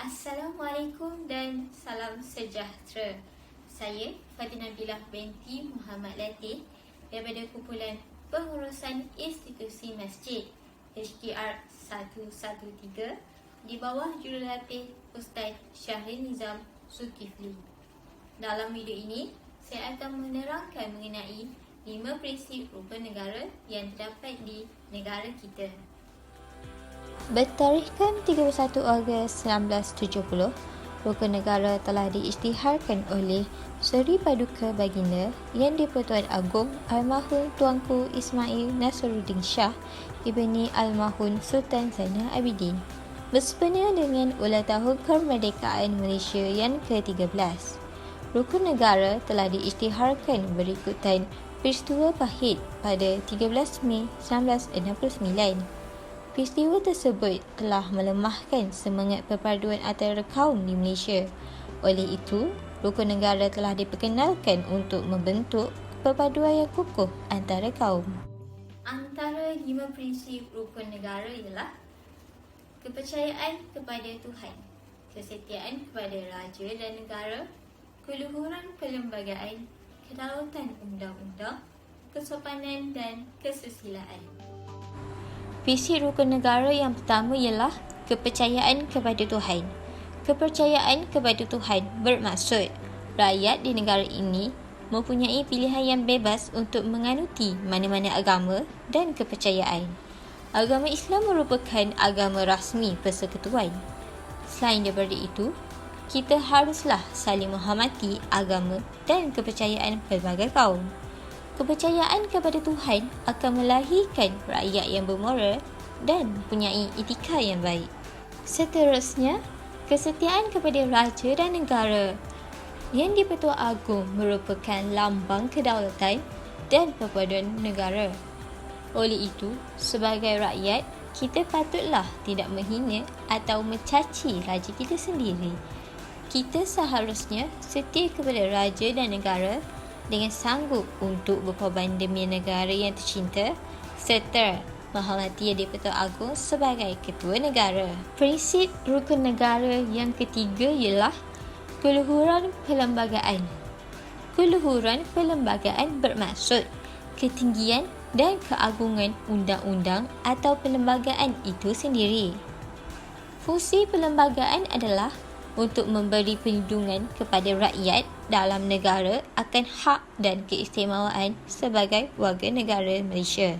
Assalamualaikum dan salam sejahtera. Saya Fatina Billah binti Muhammad Latif daripada Kumpulan Pengurusan Institusi Masjid HKR 113 di bawah jurulatih Ustaz Syahrin Nizam Zulkifli. Dalam video ini, saya akan menerangkan mengenai 5 prinsip rukun negara yang terdapat di negara kita. Bertarikhkan 31 Ogos 1970, rukun negara telah diisytiharkan oleh Seri Paduka Baginda Yang di-Pertuan Agong Almarhum Tuanku Ismail Nasruddin Shah Ibni Almarhum Sultan Zainal Abidin bersempena dengan ulang tahun kemerdekaan Malaysia yang ke-13. Rukun negara telah diisytiharkan berikutan peristiwa pahit pada 13 Mei 1969. Peristiwa tersebut telah melemahkan semangat perpaduan antara kaum di Malaysia. Oleh itu, rukun negara telah diperkenalkan untuk membentuk perpaduan yang kukuh antara kaum. Antara 5 prinsip rukun negara ialah kepercayaan kepada Tuhan, kesetiaan kepada raja dan negara, keluhuran perlembagaan, kedaulatan undang-undang, kesopanan dan kesusilaan. Prinsip rukun negara yang pertama ialah kepercayaan kepada Tuhan. Kepercayaan kepada Tuhan bermaksud rakyat di negara ini mempunyai pilihan yang bebas untuk menganuti mana-mana agama dan kepercayaan. Agama Islam merupakan agama rasmi persekutuan. Selain daripada itu, kita haruslah saling menghormati agama dan kepercayaan pelbagai kaum. Kepercayaan kepada Tuhan akan melahirkan rakyat yang bermoral dan mempunyai etika yang baik. Seterusnya, kesetiaan kepada raja dan negara. Yang di-Pertuan Agong merupakan lambang kedaulatan dan perpaduan negara. Oleh itu, sebagai rakyat, kita patutlah tidak menghina atau mencaci raja kita sendiri. Kita seharusnya setia kepada raja dan negara dengan sanggup untuk berkorban demi negara yang tercinta serta menghormati Yang di-Pertuan Agong sebagai ketua negara. Prinsip rukun negara yang ketiga ialah keluhuran perlembagaan. Keluhuran perlembagaan bermaksud ketinggian dan keagungan undang-undang atau perlembagaan itu sendiri. Fungsi perlembagaan adalah untuk memberi perlindungan kepada rakyat dalam negara akan hak dan keistimewaan sebagai warga negara Malaysia.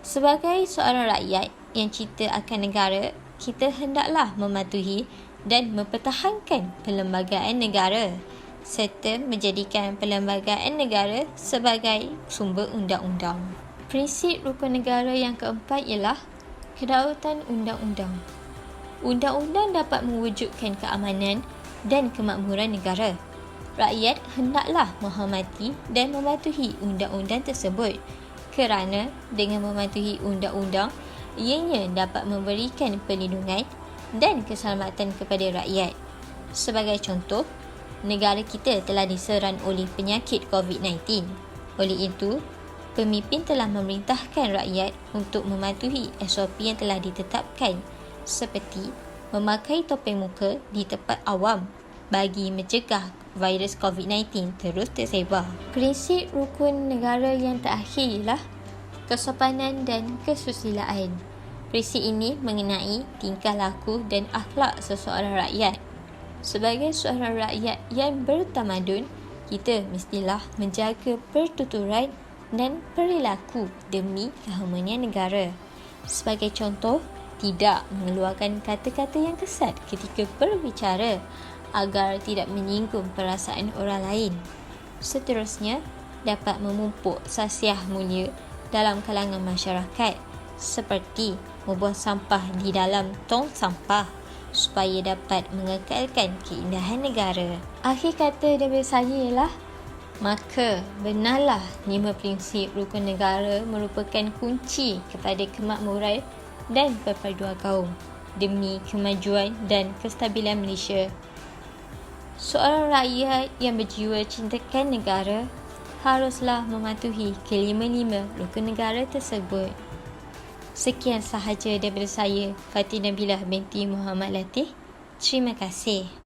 Sebagai seorang rakyat yang cinta akan negara, kita hendaklah mematuhi dan mempertahankan perlembagaan negara serta menjadikan perlembagaan negara sebagai sumber undang-undang. Prinsip rukun negara yang keempat ialah kedaulatan undang-undang. Undang-undang dapat mewujudkan keamanan dan kemakmuran negara. Rakyat hendaklah menghormati dan mematuhi undang-undang tersebut kerana dengan mematuhi undang-undang, ianya dapat memberikan perlindungan dan keselamatan kepada rakyat. Sebagai contoh, negara kita telah diserang oleh penyakit COVID-19. Oleh itu, pemimpin telah memerintahkan rakyat untuk mematuhi SOP yang telah ditetapkan seperti memakai topeng muka di tempat awam bagi mencegah virus COVID-19 terus tersebar. Prinsip rukun negara yang terakhir ialah kesopanan dan kesusilaan. Prinsip ini mengenai tingkah laku dan akhlak seseorang rakyat. Sebagai seorang rakyat yang bertamadun, kita mestilah menjaga pertuturan dan perilaku demi keharmonian negara. Sebagai contoh, tidak mengeluarkan kata-kata yang kesat ketika berbicara agar tidak menyinggung perasaan orang lain. Seterusnya, dapat memupuk sasiah mulia dalam kalangan masyarakat seperti membuang sampah di dalam tong sampah supaya dapat mengekalkan keindahan negara. Akhir kata daripada saya ialah maka benarlah 5 prinsip rukun negara merupakan kunci kepada kemakmuran dan perpaduan kaum demi kemajuan dan kestabilan Malaysia. Seorang rakyat yang berjiwa cintakan negara haruslah mematuhi kelima-lima rukun negara tersebut. Sekian sahaja daripada saya, Fatin Nabilah binti Muhammad Latif. Terima kasih.